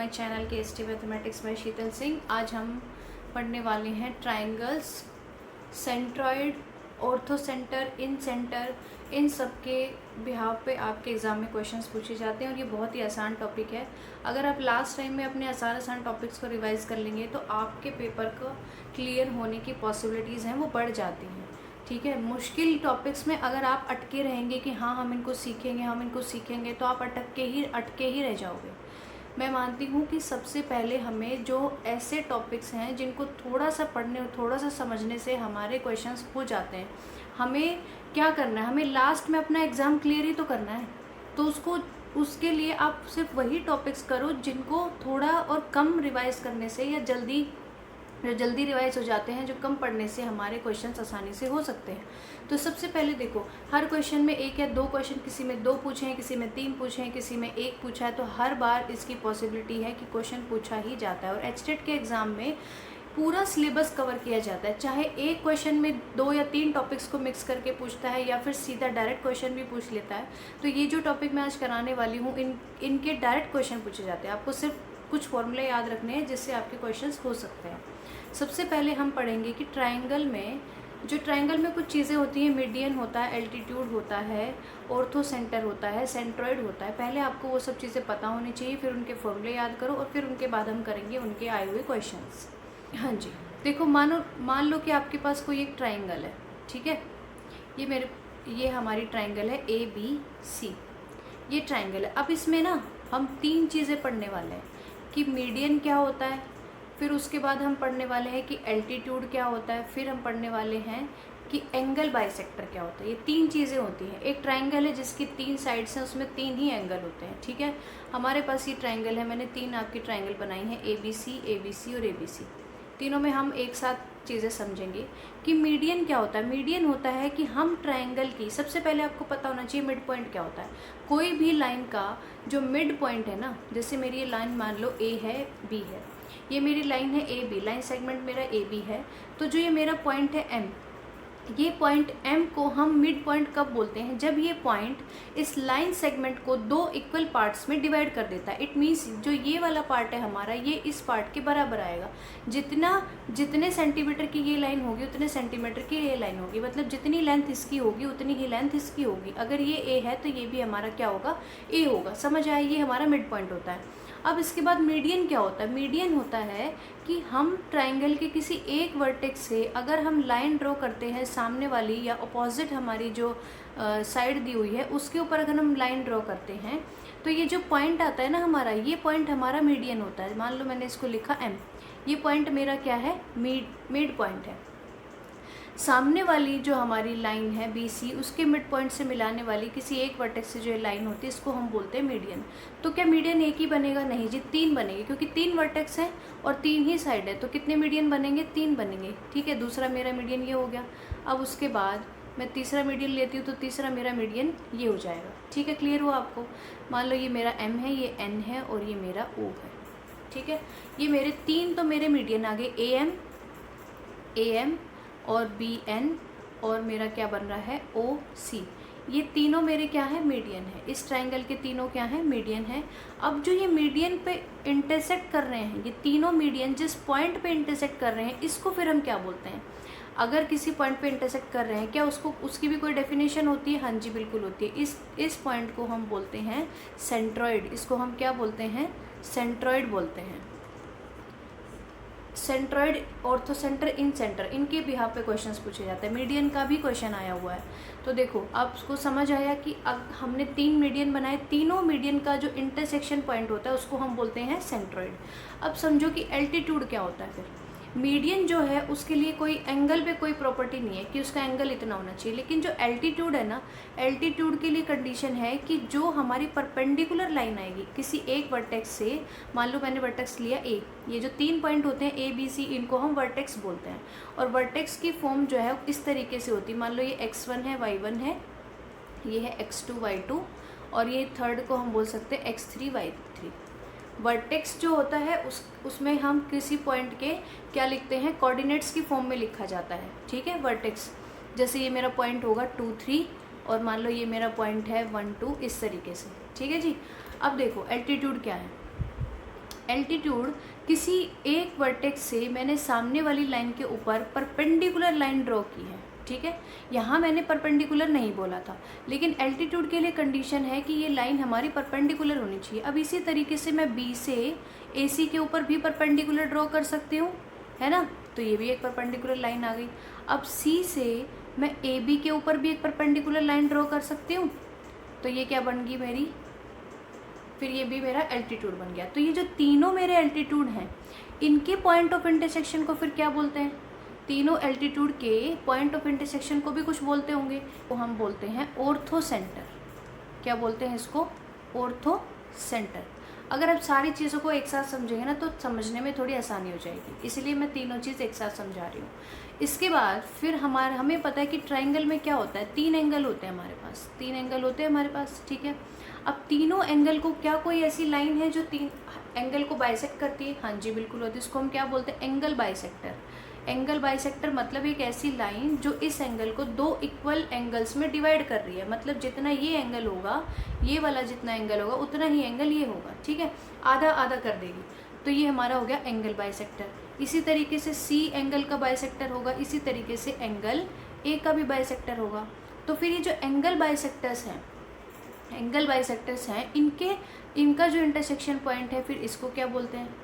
My channel KST mathematics by Sheetal Singh. आज हम पढ़ने वाले हैं triangles, centroid, orthocentre, incentre, इन सब के बिहाव पे आपके एग्ज़ाम में क्वेश्चंस पूछे जाते हैं और ये बहुत ही आसान टॉपिक है। अगर आप लास्ट टाइम में अपने आसान टॉपिक्स को रिवाइज कर लेंगे तो आपके पेपर को क्लियर होने की पॉसिबिलिटीज़ हैं वो बढ़ जाती हैं। ठीक है, मुश्किल टॉपिक्स में अगर आप अटके रहेंगे कि हाँ हम इनको सीखेंगे तो आप अटके ही रह जाओगे। मैं मानती हूँ कि सबसे पहले हमें जो ऐसे टॉपिक्स हैं जिनको थोड़ा सा पढ़ने और थोड़ा सा समझने से हमारे क्वेश्चंस हो जाते हैं, हमें क्या करना है, हमें लास्ट में अपना एग्ज़ाम क्लियर ही तो करना है। तो उसके लिए आप सिर्फ वही टॉपिक्स करो जिनको थोड़ा और कम रिवाइज करने से या जल्दी रिवाइज हो जाते हैं, जो कम पढ़ने से हमारे क्वेश्चंस आसानी से हो सकते हैं। तो सबसे पहले देखो, हर क्वेश्चन में एक या दो क्वेश्चन, किसी में 2 पूछे हैं, किसी में 3 पूछे हैं, किसी में 1 पूछा है, तो हर बार इसकी पॉसिबिलिटी है कि क्वेश्चन पूछा ही जाता है। और एचटेट के एग्ज़ाम में पूरा सिलेबस कवर किया जाता है, चाहे एक क्वेश्चन में 2 या 3 टॉपिक्स को मिक्स करके पूछता है या फिर सीधा डायरेक्ट क्वेश्चन भी पूछ लेता है। तो ये जो टॉपिक मैं आज कराने वाली हूँ, इनके डायरेक्ट क्वेश्चन पूछे जाते हैं। आपको सिर्फ कुछ फॉर्मूले याद रखने हैं जिससे आपके क्वेश्चंस हो सकते हैं। सबसे पहले हम पढ़ेंगे कि ट्राइंगल में कुछ चीज़ें होती हैं। मीडियन होता है, एल्टीट्यूड होता है, ऑर्थो सेंटर होता है, सेंट्रॉइड होता है। पहले आपको वो सब चीज़ें पता होनी चाहिए, फिर उनके फॉर्मूले याद करो और फिर उनके बाद हम करेंगे उनके आए हुए क्वेश्चंस। हाँ जी, देखो, मान लो कि आपके पास कोई एक ट्राइंगल है। ठीक है, ये हमारी ट्राइंगल है ABC। ये ट्राइंगल है। अब इसमें ना हम 3 चीज़ें पढ़ने वाले हैं कि मीडियन क्या होता है, फिर उसके बाद हम पढ़ने वाले हैं कि एल्टीट्यूड क्या होता है, फिर हम पढ़ने वाले हैं कि एंगल बाइसेक्टर क्या होता है। ये 3 चीज़ें होती हैं। एक ट्राइंगल है जिसकी 3 साइड्स हैं, उसमें 3 ही एंगल होते हैं। ठीक है, हमारे पास ये ट्राइंगल है, मैंने 3 आपकी ट्राइंगल बनाई हैं, ABC और ABC। तीनों में हम एक साथ चीज़ें समझेंगे कि मीडियन क्या होता है। मीडियन होता है कि हम ट्राइंगल की, सबसे पहले आपको पता होना चाहिए मिड पॉइंट क्या होता है। कोई भी लाइन का जो मिड पॉइंट है ना, जैसे मेरी ये लाइन मान लो A है, B है, ये मेरी लाइन है AB, लाइन सेगमेंट मेरा AB है। तो जो ये मेरा पॉइंट है M, ये पॉइंट M को हम मिड पॉइंट कब बोलते हैं, जब ये पॉइंट इस लाइन सेगमेंट को 2 इक्वल पार्ट्स में डिवाइड कर देता है। इट मीन्स जो ये वाला पार्ट है हमारा, ये इस पार्ट के बराबर आएगा। जितने सेंटीमीटर की ये लाइन होगी उतने सेंटीमीटर की ये लाइन होगी, मतलब जितनी लेंथ इसकी होगी उतनी ही लेंथ इसकी होगी। अगर ये A है तो ये भी हमारा क्या होगा, A होगा। समझ आया, ये हमारा मिड पॉइंट होता है। अब इसके बाद मीडियन क्या होता है। मीडियन होता है कि हम ट्राइंगल के किसी एक वर्टेक्स से अगर हम लाइन ड्रॉ करते हैं, सामने वाली या अपोजिट हमारी जो साइड दी हुई है उसके ऊपर अगर हम लाइन ड्रॉ करते हैं तो ये जो पॉइंट आता है ना हमारा, ये पॉइंट हमारा मीडियन होता है। मान लो मैंने इसको लिखा M, ये पॉइंट मेरा क्या है, मिड पॉइंट है। सामने वाली जो हमारी लाइन है BC, उसके मिड पॉइंट से मिलाने वाली किसी एक वर्टेक्स से जो लाइन होती है, इसको हम बोलते हैं मीडियन। तो क्या मीडियन एक ही बनेगा? नहीं जी, 3 बनेंगे, क्योंकि 3 वर्टेक्स हैं और 3 ही साइड है। तो कितने मीडियन बनेंगे? 3 बनेंगे। ठीक है, दूसरा मेरा मीडियन ये हो गया। अब उसके बाद मैं तीसरा मीडियन लेती हूँ तो तीसरा मेरा मीडियन ये हो जाएगा। ठीक है, क्लियर हुआ आपको? मान लो ये मेरा M है, ये N है और ये मेरा O है। ठीक है, ये मेरे 3 तो मेरे मीडियन आ गए, AM और BN और मेरा क्या बन रहा है, OC। ये तीनों मेरे क्या है, मीडियन है। इस ट्राइंगल के तीनों क्या हैं, मीडियन है। अब जो ये मीडियन पे इंटरसेक्ट कर रहे हैं, ये तीनों मीडियन जिस पॉइंट पे इंटरसेक्ट कर रहे हैं, इसको फिर हम क्या बोलते हैं। अगर किसी पॉइंट पे इंटरसेक्ट कर रहे हैं, क्या उसकी भी कोई डेफिनेशन होती है? हाँ जी, बिल्कुल होती है। इस पॉइंट को हम बोलते हैं सेंट्रॉइड। इसको हम क्या बोलते हैं, सेंट्रॉइड बोलते हैं। सेंट्रॉइड, ऑर्थो सेंटर, इन सेंटर, इनके बिहाफ पे क्वेश्चंस पूछे जाते हैं। मीडियन का भी क्वेश्चन आया हुआ है। तो देखो, आपको समझ आया कि अब हमने 3 मीडियन बनाए, तीनों मीडियन का जो इंटरसेक्शन पॉइंट होता है उसको हम बोलते हैं सेंट्रॉइड। अब समझो कि एल्टीट्यूड क्या होता है। फिर मीडियन जो है उसके लिए कोई एंगल पे कोई प्रॉपर्टी नहीं है कि उसका एंगल इतना होना चाहिए, लेकिन जो एल्टीट्यूड है ना, एल्टीट्यूड के लिए कंडीशन है कि जो हमारी परपेंडिकुलर लाइन आएगी किसी एक वर्टेक्स से, मान लो मैंने वर्टेक्स लिया A, ये जो 3 पॉइंट होते हैं ABC, इनको हम वर्टेक्स बोलते हैं। और वर्टेक्स की फॉर्म जो है इस तरीके से होती है। मान लो ये X1 है, Y1 है, ये है X2, Y2 और ये थर्ड को हम बोल सकते हैं X3, Y3। वर्टेक्स जो होता है उसमें हम किसी पॉइंट के क्या लिखते हैं, कोऑर्डिनेट्स की फॉर्म में लिखा जाता है। ठीक है, वर्टेक्स, जैसे ये मेरा पॉइंट होगा 2, 3 और मान लो ये मेरा पॉइंट है 1, 2, इस तरीके से। ठीक है जी। अब देखो एल्टीट्यूड क्या है। एल्टीट्यूड किसी एक वर्टेक्स से मैंने सामने वाली लाइन के ऊपर परपेंडिकुलर लाइन ड्रॉ की है, ठीक है। यहाँ मैंने परपेंडिकुलर नहीं बोला था, लेकिन एल्टीट्यूड के लिए कंडीशन है कि ये लाइन हमारी परपेंडिकुलर होनी चाहिए। अब इसी तरीके से मैं बी से ए सी के ऊपर भी परपेंडिकुलर ड्रॉ कर सकती हूँ, है ना, तो ये भी एक परपेंडिकुलर लाइन आ गई। अब सी से मैं ए बी के ऊपर भी एक परपेंडिकुलर लाइन ड्रॉ कर सकती हूँ, तो ये क्या बन गई मेरी, फिर ये भी मेरा एल्टीट्यूड बन गया। तो ये जो तीनों मेरे एल्टीट्यूड हैं, इनके पॉइंट ऑफ इंटरसेक्शन को फिर क्या बोलते हैं, तीनों एल्टीट्यूड के पॉइंट ऑफ इंटरसेक्शन को भी कुछ बोलते होंगे, वो हम बोलते हैं ऑर्थो सेंटर। क्या बोलते हैं इसको, ऑर्थो सेंटर। अगर आप सारी चीज़ों को एक साथ समझेंगे ना तो समझने में थोड़ी आसानी हो जाएगी, इसलिए मैं तीनों चीज़ एक साथ समझा रही हूँ। इसके बाद फिर हमें पता है कि ट्राइंगल में क्या होता है, 3 एंगल होते हैं हमारे पास, 3 एंगल होते हैं हमारे पास, ठीक है। अब तीनों एंगल को, क्या कोई ऐसी लाइन है जो 3 एंगल को बाइसेक्ट करती है, हाँ जी बिल्कुल होती है। इसको हम क्या बोलते हैं, एंगल बाइसेक्टर। एंगल बाइसेक्टर मतलब एक ऐसी लाइन जो इस एंगल को 2 इक्वल एंगल्स में डिवाइड कर रही है, मतलब जितना ये एंगल होगा, ये वाला जितना एंगल होगा उतना ही एंगल ये होगा, ठीक है, आधा आधा कर देगी। तो ये हमारा हो गया एंगल बाइसेक्टर। इसी तरीके से सी एंगल का बाइसेक्टर होगा, इसी तरीके से एंगल ए का भी बाइसेक्टर होगा। तो फिर ये जो एंगल बाइसेक्टर्स हैं, इनका जो इंटरसेक्शन पॉइंट है, फिर इसको क्या बोलते हैं,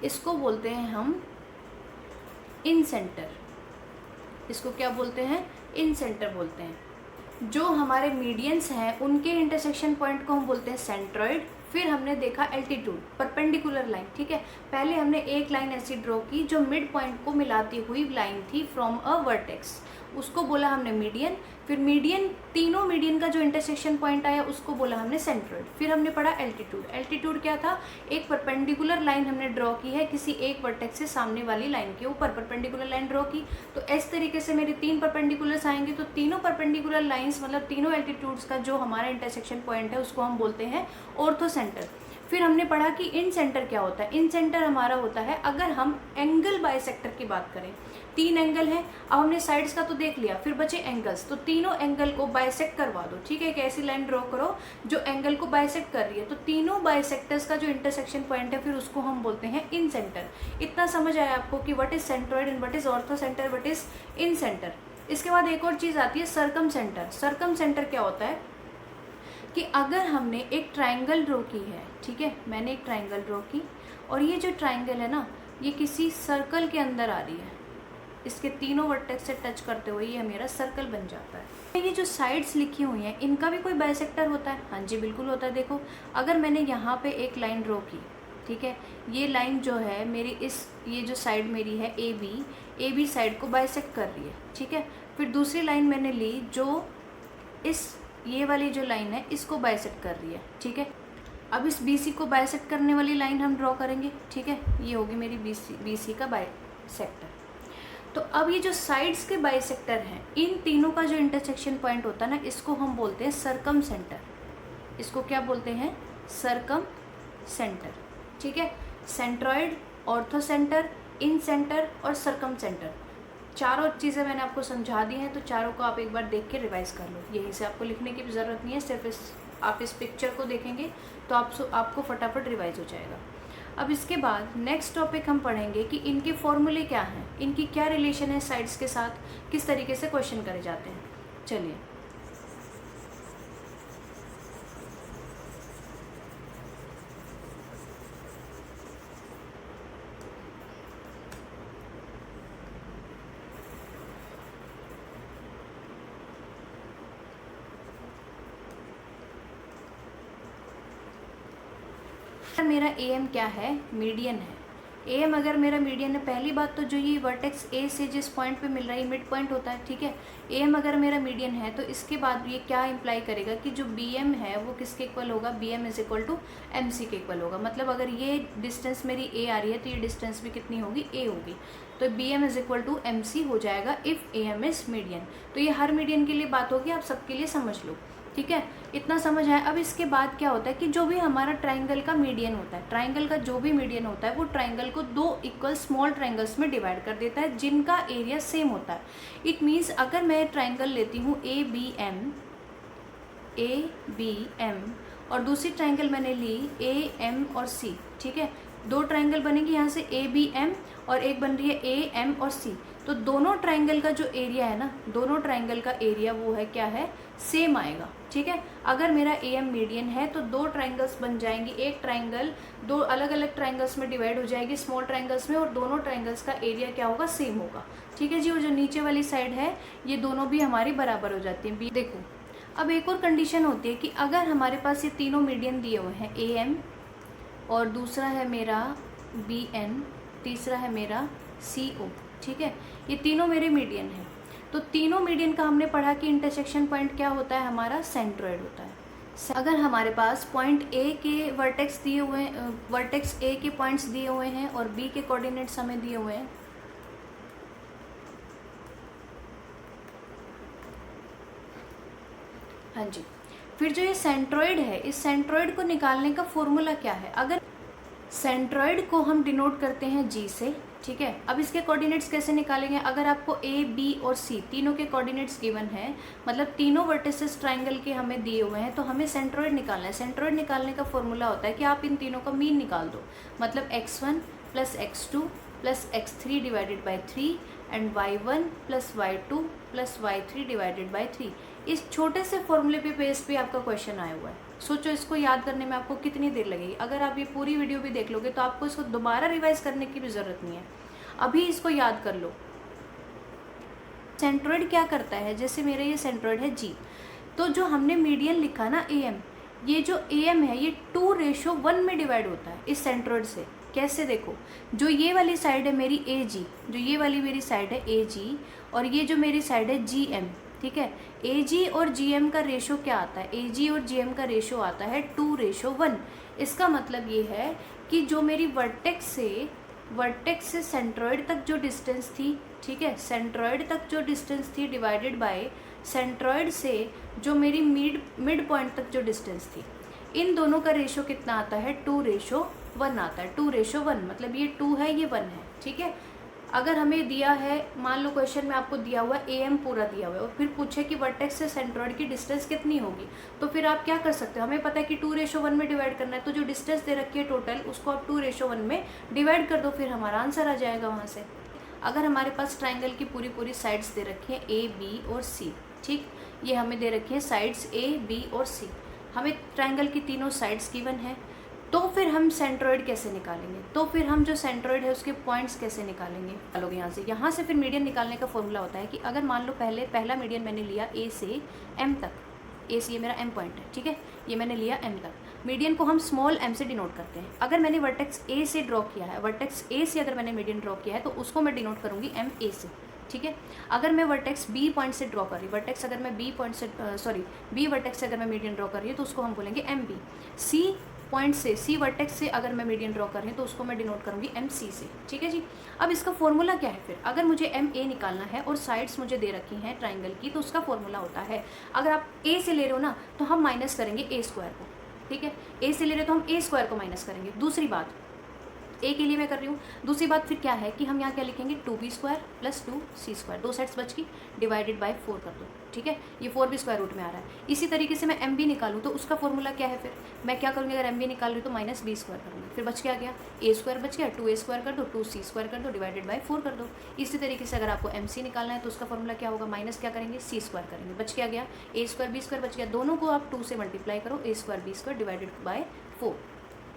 इसको बोलते हैं हम इन सेंटर। इसको क्या बोलते हैं, इन सेंटर बोलते हैं। जो हमारे मीडियंस हैं उनके इंटरसेक्शन पॉइंट को हम बोलते हैं सेंट्रॉइड। फिर हमने देखा एल्टीट्यूड, परपेंडिकुलर लाइन, ठीक है। पहले हमने एक लाइन ऐसी ड्रॉ की जो मिड पॉइंट को मिलाती हुई लाइन थी फ्रॉम अ वर्टेक्स, उसको बोला हमने मीडियन। फिर मीडियन, तीनों मीडियन का जो इंटरसेक्शन पॉइंट आया उसको बोला हमने सेंट्रॉइड। फिर हमने पढ़ा एल्टीट्यूड। एल्टीट्यूड क्या था, एक परपेंडिकुलर लाइन हमने ड्रॉ की है किसी एक वर्टेक्स से सामने वाली लाइन के ऊपर परपेंडिकुलर लाइन ड्रॉ की, तो इस तरीके से मेरे 3 परपेंडिकुलर्स आएंगे। तो तीनों परपेंडिकुलर लाइंस मतलब तीनों एल्टीट्यूड्स का जो हमारा इंटरसेक्शन पॉइंट है उसको हम बोलते हैं ऑर्थो सेंटर। फिर हमने पढ़ा कि इन सेंटर क्या होता है। इन सेंटर हमारा होता है, अगर हम एंगल बाइसेक्टर की बात करें, 3 एंगल हैं, अब हमने साइड्स का तो देख लिया, फिर बचे एंगल्स, तो तीनों एंगल को बाइसेक्ट करवा दो, ठीक है। एक ऐसी लाइन ड्रॉ करो जो एंगल को बाइसेक्ट कर रही है, तो तीनों बाइसेक्टर्स का जो इंटरसेक्शन पॉइंट है फिर उसको हम बोलते हैं इन सेंटर। इतना समझ आया आपको कि what is centroid and what is ortho centre, what is in centre. इसके बाद एक और चीज़ आती है सर्कम सेंटर। सर्कम सेंटर क्या होता है कि अगर हमने एक ट्राइंगल ड्रॉ की है, ठीक है, मैंने एक ट्राइंगल ड्रॉ की और ये जो ट्राइंगल है ना, ये किसी सर्कल के अंदर आ रही है, इसके तीनों वर्टेक्स से टच करते हुए ये मेरा सर्कल बन जाता है। ये जो साइड्स लिखी हुई हैं इनका भी कोई बाइसेक्टर होता है, हाँ जी बिल्कुल होता है। देखो, अगर मैंने यहाँ पे एक लाइन ड्रॉ की, ठीक है, ये लाइन जो है मेरी ये जो साइड मेरी है ए बी साइड को बाइसेक्ट कर रही है, ठीक है। फिर दूसरी लाइन मैंने ली जो ये वाली जो लाइन है इसको बाइसेक्ट कर रही है, ठीक है। अब इस BC को बाइसेक्ट करने वाली लाइन हम ड्रॉ करेंगे, ठीक है, ये होगी मेरी BC का बाइसेक्टर। तो अब ये जो साइड्स के बाइसेक्टर हैं, इन तीनों का जो इंटरसेक्शन पॉइंट होता है ना, इसको हम बोलते हैं सर्कम सेंटर। इसको क्या बोलते हैं, सर्कम सेंटर, ठीक है। सेंट्रॉइड, ऑर्थो सेंटर, इन सेंटर और सर्कम सेंटर, चारों चीज़ें मैंने आपको समझा दी हैं, तो चारों को आप एक बार देख के रिवाइज कर लो। यहीं से आपको लिखने की भी ज़रूरत नहीं है, सिर्फ आप इस पिक्चर को देखेंगे तो आपको फटाफट रिवाइज हो जाएगा। अब इसके बाद नेक्स्ट टॉपिक हम पढ़ेंगे कि इनके फॉर्मूले क्या हैं, इनकी क्या रिलेशन है साइड्स के साथ, किस तरीके से क्वेश्चन करे जाते हैं। चलिए, मेरा AM क्या है, मीडियन है। AM अगर मेरा मीडियन है, पहली बात तो जो ये वर्टेक्स A से जिस पॉइंट पे मिल रहा है मिड पॉइंट होता है, ठीक है। AM अगर मेरा मीडियन है तो इसके बाद ये क्या इंप्लाई करेगा कि जो BM है वो किसके इक्वल होगा, BM is equal to MC के इक्वल होगा। मतलब अगर ये डिस्टेंस मेरी A आ रही है तो ये डिस्टेंस भी कितनी होगी, A होगी। तो BM is equal to MC हो जाएगा इफ़ AM इज मीडियन। तो ये हर मीडियन के लिए बात होगी, आप सबके लिए समझ लो, ठीक है। इतना समझ आया। अब इसके बाद क्या होता है कि जो भी हमारा ट्राइंगल का मीडियन होता है, ट्राइंगल का जो भी मीडियन होता है वो ट्राइंगल को 2 इक्वल स्मॉल ट्राइंगल्स में डिवाइड कर देता है जिनका एरिया सेम होता है। इट मीन्स अगर मैं ट्राइंगल लेती हूँ ABM और दूसरी ट्राइंगल मैंने ली AM और C, ठीक है, दो ट्राइंगल बनेंगे यहाँ से ABM, और एक बन रही है AM और C। तो दोनों ट्राइंगल का जो एरिया है ना, दोनों ट्राइंगल का एरिया वो है क्या है, सेम आएगा। ठीक है, अगर मेरा AM मीडियन है तो दो ट्राइंगल्स बन जाएंगी, एक ट्राइंगल दो अलग अलग ट्राइंगल्स में डिवाइड हो जाएगी, स्मॉल ट्राइंगल्स में, और दोनों ट्राइंगल्स का एरिया क्या होगा, सेम होगा। ठीक है जी, और जो नीचे वाली साइड है ये दोनों भी हमारी बराबर हो जाती हैं। देखो अब एक और कंडीशन होती है कि अगर हमारे पास ये तीनों मीडियन दिए हुए हैं, AM और दूसरा है मेरा BN, तीसरा है मेरा CO। ठीक है, ये तीनों मेरे मीडियन हैं। तो तीनों मीडियन का हमने पढ़ा कि इंटरसेक्शन पॉइंट क्या होता है, हमारा सेंट्रॉइड होता है। अगर हमारे पास पॉइंट A के वर्टेक्स दिए हुए हैं, वर्टेक्स A के पॉइंट्स दिए हुए हैं और B के कोऑर्डिनेट्स हमें दिए हुए हैं, हाँ जी, फिर जो ये सेंट्रॉइड है, इस सेंट्रॉइड को निकालने का फॉर्मूला क्या है। अगर सेंट्रॉइड को हम डिनोट करते हैं G से। ठीक है, अब इसके कोऑर्डिनेट्स कैसे निकालेंगे, अगर आपको A, B और C तीनों के कोऑर्डिनेट्स गिवन है, मतलब तीनों वर्टिसेस ट्राइंगल के हमें दिए हुए हैं, तो हमें सेंट्रॉइड निकालना है। सेंट्रॉइड निकालने का फॉर्मूला होता है कि आप इन तीनों का मीन निकाल दो, मतलब x1 + x2 + x3 divided by 3 and y1 + y2 + y3 divided by 3। इस छोटे से फॉर्मूले पे बेस पे आपका क्वेश्चन आया हुआ है। सोचो इसको याद करने में आपको कितनी देर लगेगी। अगर आप ये पूरी वीडियो भी देख लोगे तो आपको इसको दोबारा रिवाइज करने की भी ज़रूरत नहीं है, अभी इसको याद कर लो। सेंट्रॉइड क्या करता है, जैसे मेरा ये सेंट्रॉइड है G, तो जो हमने मीडियन लिखा ना AM, ये जो AM है ये 2:1 में डिवाइड होता है इस सेंट्रॉइड से। कैसे, देखो, जो ये वाली साइड है मेरी AG, जो ये वाली मेरी साइड है AG, और ये जो मेरी साइड है GM। ठीक है, AG और GM का रेशो क्या आता है, AG और GM का रेशो आता है 2:1। इसका मतलब ये है कि जो मेरी वर्टेक्स से सेंट्रॉइड तक जो डिस्टेंस थी, ठीक है, सेंट्रॉइड तक जो डिस्टेंस थी डिवाइडेड बाय सेंट्रॉइड से जो मेरी मिड पॉइंट तक जो डिस्टेंस थी, इन दोनों का रेशो कितना आता है, 2:1 आता है। 2:1 मतलब ये 2 है, ये 1 है। ठीक है, अगर हमें दिया है, मान लो क्वेश्चन में आपको दिया हुआ AM पूरा दिया हुआ है और फिर पूछे कि वर्टेक्स से सेंट्रॉइड की डिस्टेंस कितनी होगी, तो फिर आप क्या कर सकते हो, हमें पता है कि 2:1 में डिवाइड करना है, तो जो डिस्टेंस दे रखी है टोटल उसको आप 2:1 में डिवाइड कर दो, फिर हमारा आंसर आ जाएगा वहाँ से। अगर हमारे पास ट्राइंगल की पूरी साइड्स दे रखी हैं A, B और C, ठीक, ये हमें दे रखी है साइड्स A, B और C, हमें ट्राइंगल की तीनों साइड्स गिवन है, तो फिर हम सेंट्रॉइड कैसे निकालेंगे, तो फिर हम जो सेंट्रॉइड है उसके पॉइंट्स कैसे निकालेंगे। निकालोगे यहाँ से फिर मीडियन निकालने का फॉर्मूला होता है कि अगर मान लो पहला मीडियन मैंने लिया A से M तक, A से ये मेरा M पॉइंट है, ठीक है, ये मैंने लिया M तक, मीडियन को हम स्मॉल m से डिनोट करते हैं। अगर मैंने वर्टेक्स A से ड्रॉ किया है, वर्टेक्स A से अगर मैंने मीडियन ड्रॉ किया है तो उसको मैं डिनोट करूँगी MA से। ठीक है, अगर मैं वर्टेक्स B पॉइंट से ड्रॉ कर रही, वर्टेक्स अगर मैं B पॉइंट से B वर्टेक्स से अगर मैं मीडियन ड्रॉ कर रही हूँ तो उसको हम बोलेंगे MB। C पॉइंट से, C वर्टेक्स से अगर मैं मीडियन ड्रॉ कर रही हूँ तो उसको मैं डिनोट करूँगी MC से। ठीक है जी, अब इसका फॉर्मूला क्या है फिर, अगर मुझे MA निकालना है और साइड्स मुझे दे रखी हैं ट्राइंगल की, तो उसका फॉर्मूला होता है, अगर आप A से ले रहे हो ना तो हम माइनस करेंगे A स्क्वायर को। ठीक है, A से ले रहे हो तो हम A स्क्वायर को माइनस करेंगे। दूसरी बात, A के लिए मैं कर रही हूँ, दूसरी बात फिर क्या है कि हम यहाँ क्या लिखेंगे, 2B स्क्वायर + 2C स्क्वायर, दो साइड्स बच गई, डिवाइडेड बाय 4 कर दो। ठीक है, ये 4 भी स्क्वायर रूट में आ रहा है। इसी तरीके से मैं MB निकालूँ तो उसका फॉर्मूला क्या है, फिर मैं क्या करूँगी, अगर MB निकाल रही हूँ तो -B स्क्वायर करूँगी, फिर बच क्या गया, A स्क्वायर बच गया, 2A स्क्वायर कर दो, 2C स्क्वायर कर दो, डिवाइडेड बाय 4 कर दो। इसी तरीके से अगर आपको MC निकालना है तो उसका फॉर्मूला क्या होगा, माइनस क्या करेंगे, C स्क्वायर करेंगे, बच क्या गया, A स्क्वायर B स्क्वायर बच गया, दोनों को आप 2 से मल्टीप्लाई करो, A square B square divided by 4।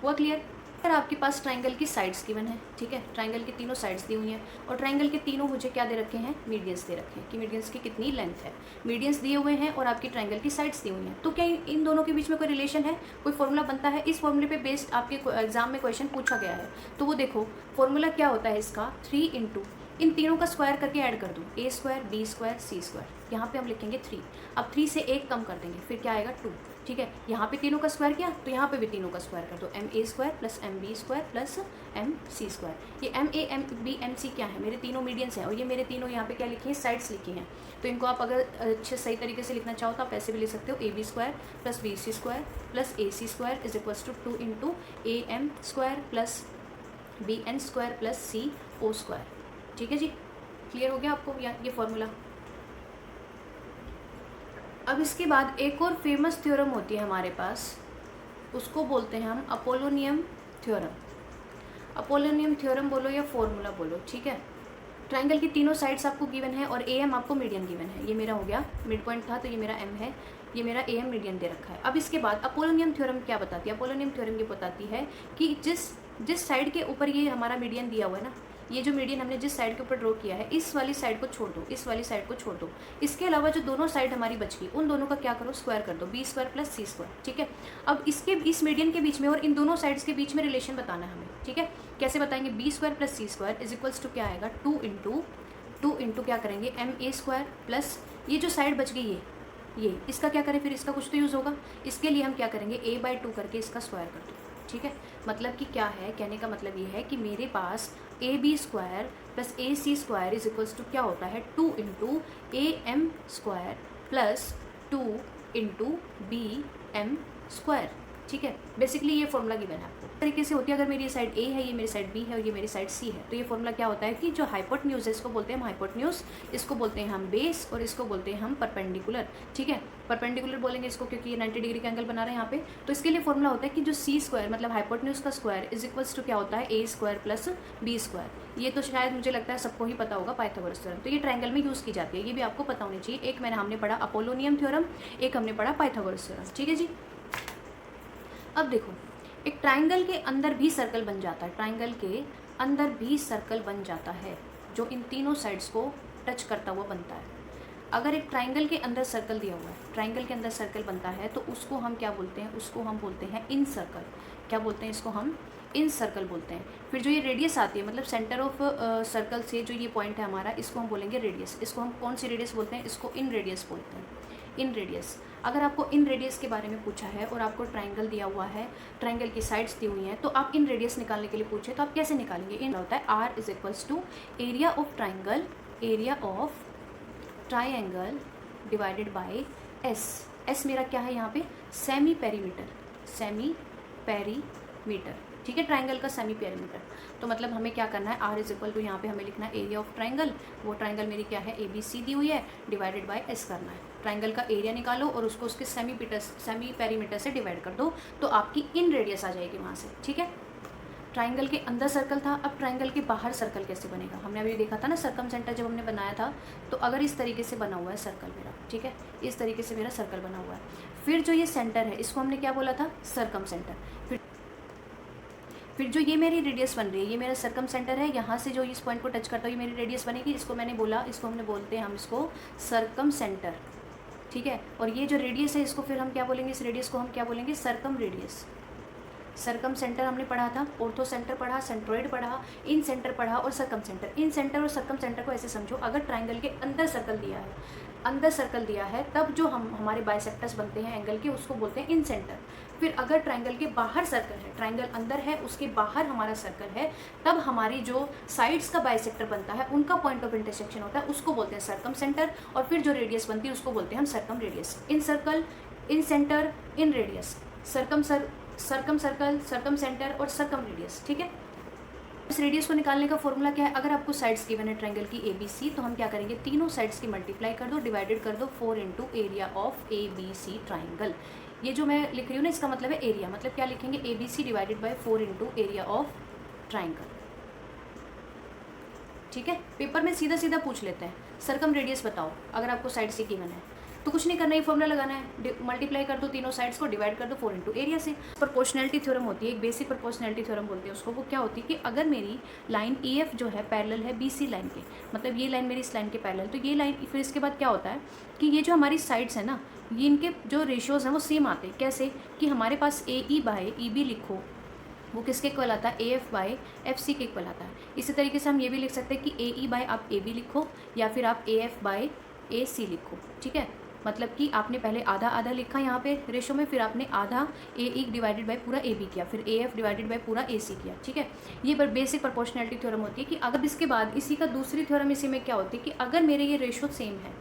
हुआ क्लियर। अगर आपके पास ट्राइंगल की साइड्स गिवन है, ठीक है, ट्राइंगल की तीनों साइड्स दी हुई हैं और ट्राइंगल के तीनों मुझे क्या दे रखे हैं, मीडियंस दे रखे हैं कि मीडियंस की कितनी लेंथ है, मीडियंस दिए हुए हैं और आपकी ट्राइंगल की साइड्स दी हुई हैं, तो क्या इन दोनों के बीच में कोई रिलेशन है, कोई फॉर्मूला बनता है। इस फॉर्मूले पे बेस्ड आपके एग्जाम में क्वेश्चन पूछा गया है, तो वो देखो फॉर्मूला क्या होता है इसका, 3 × इन तीनों का स्क्वायर करके ऐड कर दो, A square B square C square, यहाँ पे हम लिखेंगे 3, अब 3 से 1 कम कर देंगे, फिर क्या आएगा 2। ठीक है, यहाँ पे तीनों का स्क्वायर किया तो यहाँ पे भी तीनों का स्क्वायर कर दो, MA square + MB square + MC square. ये MA MB MC क्या है, मेरे तीनों मीडियंस हैं और ये मेरे तीनों यहाँ पे क्या लिखी हैं, साइड्स लिखी हैं। तो इनको आप अगर अच्छे सही तरीके से लिखना चाहो तो आप ऐसे भी लिख सकते हो, AB square + BC square + AC square = 2 × AM square + BN square + CO square. ठीक है जी, क्लियर हो गया आपको ये फॉर्मूला। अब इसके बाद एक और फेमस थ्योरम होती है हमारे पास, उसको बोलते हैं हम अपोलोनियम थ्योरम। अपोलोनियम थ्योरम बोलो या फॉर्मूला बोलो, ठीक है। ट्राइंगल की तीनों साइड्स आपको गिवन है और ए एम आपको मीडियन गिवन है। ये मेरा हो गया मिड पॉइंट था, तो ये मेरा एम है, ये मेरा ए एम मीडियन दे रखा है। अब इसके बाद अपोलोनियम थ्योरम क्या बताती है? अपोलोनियम थ्योरम ये बताती है कि जिस साइड के ऊपर ये हमारा मीडियन दिया हुआ है ना, ये जो मीडियन हमने जिस साइड के ऊपर ड्रॉ किया है, इस वाली साइड को छोड़ दो, इस वाली साइड को छोड़ दो। इसके अलावा जो दोनों साइड हमारी बच गई, उन दोनों का क्या करो, स्क्वायर कर दो, B square plus C square, ठीक है। अब इस मीडियन के बीच में और इन दोनों साइड्स के बीच में रिलेशन बताना है हमें, ठीक है। कैसे बताएंगे? B square plus C square is equals to क्या आएगा, टू इंटू क्या करेंगे, एम ए स्क्वायर प्लस ये जो साइड बच गई ये इसका क्या करें, फिर इसका कुछ तो यूज़ होगा। इसके लिए हम क्या करेंगे, a/2 करके इसका स्क्वायर कर दो, ठीक है। मतलब कि क्या है, कहने का मतलब ये है कि मेरे पास AB square plus AC square is equals to क्या होता है, 2 into AM square plus 2 into BM square, ठीक है। बेसिकली ये फॉर्मूला गिवन है आपको। इस तरीके से होती है, अगर मेरी साइड A है, ये मेरी साइड B है और ये मेरी साइड C है, तो ये फॉर्मूला क्या होता है कि जो हाइपोटेन्यूज है इसको बोलते हैं हम हाइपोटेन्यूज, इसको बोलते हैं हम बेस और इसको बोलते हैं हम परपेंडिकुलर, ठीक है। परपेंडिकुलर बोलेंगे इसको क्योंकि ये 90 डिग्री का एंगल बना रहे हैं यहाँ पे। तो इसके लिए फॉर्मूला होता है कि जो C स्क्वायर मतलब हाइपोटेन्यूज का स्क्वायर इज इक्वल्स टू क्या होता है, A square plus B square. ये तो शायद मुझे लगता है सबको ही पता होगा, पाइथागोरस थ्योरम। तो ये ट्रायंगल में यूज़ की जाती है, ये भी आपको पता होनी चाहिए। एक हमने पढ़ा अपोलोनियम थ्योरम, एक हमने पढ़ा पाइथागोरस थ्योरम, ठीक है जी। अब देखो, एक ट्राइंगल के अंदर भी सर्कल बन जाता है, ट्राइंगल के अंदर भी सर्कल बन जाता है जो इन तीनों साइड्स को टच करता हुआ बनता है। अगर एक ट्राइंगल के अंदर सर्कल दिया हुआ है, ट्राइंगल के अंदर सर्कल बनता है, तो उसको हम क्या बोलते हैं, उसको हम बोलते हैं इन सर्कल। क्या बोलते हैं इसको, हम इन सर्कल बोलते हैं। फिर जो ये रेडियस आती है, मतलब सेंटर ऑफ सर्कल से जो ये पॉइंट है हमारा, इसको हम बोलेंगे रेडियस। इसको हम कौन सी रेडियस बोलते हैं, इसको इन रेडियस बोलते हैं, इन रेडियस। अगर आपको इन रेडियस के बारे में पूछा है और आपको ट्राइंगल दिया हुआ है, ट्राइंगल की साइड्स दी हुई हैं, तो आप इन रेडियस निकालने के लिए पूछे तो आप कैसे निकालेंगे? इन होता है R is equals to area of triangle, area of triangle divided by S। S मेरा क्या है यहाँ पे, सेमी पेरीमीटर, सेमी पेरीमीटर, ठीक है, ट्राइंगल का सेमी पेरीमीटर। तो मतलब हमें क्या करना है, R इज इक्वल टू यहाँ पे हमें लिखना है एरिया ऑफ ट्राइंगल, वो ट्राइंगल मेरी क्या है, ABC दी हुई है, डिवाइडेड बाय S करना है। ट्राइंगल का एरिया निकालो और उसको उसके सेमी पेरीमीटर से डिवाइड कर दो, तो आपकी इन रेडियस आ जाएगी वहाँ से, ठीक है। ट्राइंगल के अंदर सर्कल था, अब ट्राइंगल के बाहर सर्कल कैसे बनेगा, हमने अभी देखा था ना सर्कम सेंटर जब हमने बनाया था। तो अगर इस तरीके से बना हुआ है सर्कल मेरा, ठीक है, इस तरीके से मेरा सर्कल बना हुआ है, फिर जो ये सेंटर है इसको हमने क्या बोला था, सर्कम सेंटर। फिर जो ये मेरी रेडियस बन रही है, ये मेरा सर्कम सेंटर है, यहाँ से जो इस पॉइंट को टच करता है ये मेरी रेडियस बनेगी। इसको मैंने बोला, इसको हमने बोलते हैं हम इसको सर्कम सेंटर, ठीक है। और ये जो रेडियस है इसको फिर हम क्या बोलेंगे, इस रेडियस को हम क्या बोलेंगे, सर्कम रेडियस। सर्कम सेंटर हमने पढ़ा था, ऑर्थो सेंटर पढ़ा, सेंट्रोइड पढ़ा, इन सेंटर पढ़ा और सर्कम सेंटर। इन सेंटर और सर्कम सेंटर को ऐसे समझो, अगर ट्राइंगल के अंदर सर्कल दिया है, अंदर सर्कल दिया है, तब जो हमारे बाइसेक्टर्स बनते हैं एंगल के, उसको बोलते हैं इन सेंटर। फिर अगर ट्राइंगल के बाहर सर्कल है, ट्राइंगल अंदर है, उसके बाहर हमारा सर्कल है, तब हमारी जो साइड्स का बाइसेक्टर बनता है, उनका पॉइंट ऑफ इंटरसेक्शन होता है, उसको बोलते हैं सर्कम सेंटर। और फिर जो रेडियस बनती है उसको बोलते हैं हम सर्कम रेडियस। इन सर्कल, इन सेंटर, इन radius, circum circle, circum centre और सर्कम रेडियस, ठीक है। इस रेडियस को निकालने का फॉर्मूला क्या है, अगर आपको साइड्स गिवन है ट्रायंगल की ABC, तो हम क्या करेंगे, तीनों साइड्स की मल्टीप्लाई कर दो, डिवाइडेड कर दो 4 into area of ABC triangle. ये जो मैं लिख रही हूँ ना, इसका मतलब है एरिया, मतलब क्या लिखेंगे, ABC divided by 4 into area of triangle, ठीक है। पेपर में सीधा सीधा पूछ लेते हैं, सर्कम रेडियस बताओ, अगर आपको साइड से गिवन है तो कुछ नहीं करना है, फॉर्मूला लगाना है, मल्टीप्लाई कर दो तीनों साइड्स को, डिवाइड कर दो 4 इंटू एरिया से। प्रोपोर्शनैलिटी थ्योरम होती है, एक बेसिक प्रोपोर्शनैलिटी थ्योरम बोलते हैं उसको। वो क्या होती है कि अगर मेरी लाइन EF जो है पैरेलल है BC लाइन के, मतलब ये लाइन मेरी इस लाइन के पैरेलल, तो ये लाइन, फिर इसके बाद क्या होता है कि ये जो हमारी साइड्स है ना, ये इनके जो रेशियोज़ हैं वो सेम आते हैं। कैसे कि हमारे पास AE बाय EB लिखो, वो किसके इक्वल आता है, AF बाय FC के इक्वल आता है। इसी तरीके से हम ये भी लिख सकते हैं कि AE बाय आप AB लिखो, या फिर आप AF बाय AC लिखो, ठीक है। मतलब कि आपने पहले आधा आधा लिखा यहाँ पे रेशो में, फिर आपने आधा AE डिवाइडेड बाय पूरा AB किया, फिर AF डिवाइडेड बाय पूरा AC किया, ठीक है। ये बेसिक प्रोपोर्शनैलिटी थ्योरम होती है कि अगर इसके बाद इसी का दूसरी थ्योरम इसी में क्या होती है कि अगर मेरे ये रेशो सेम है,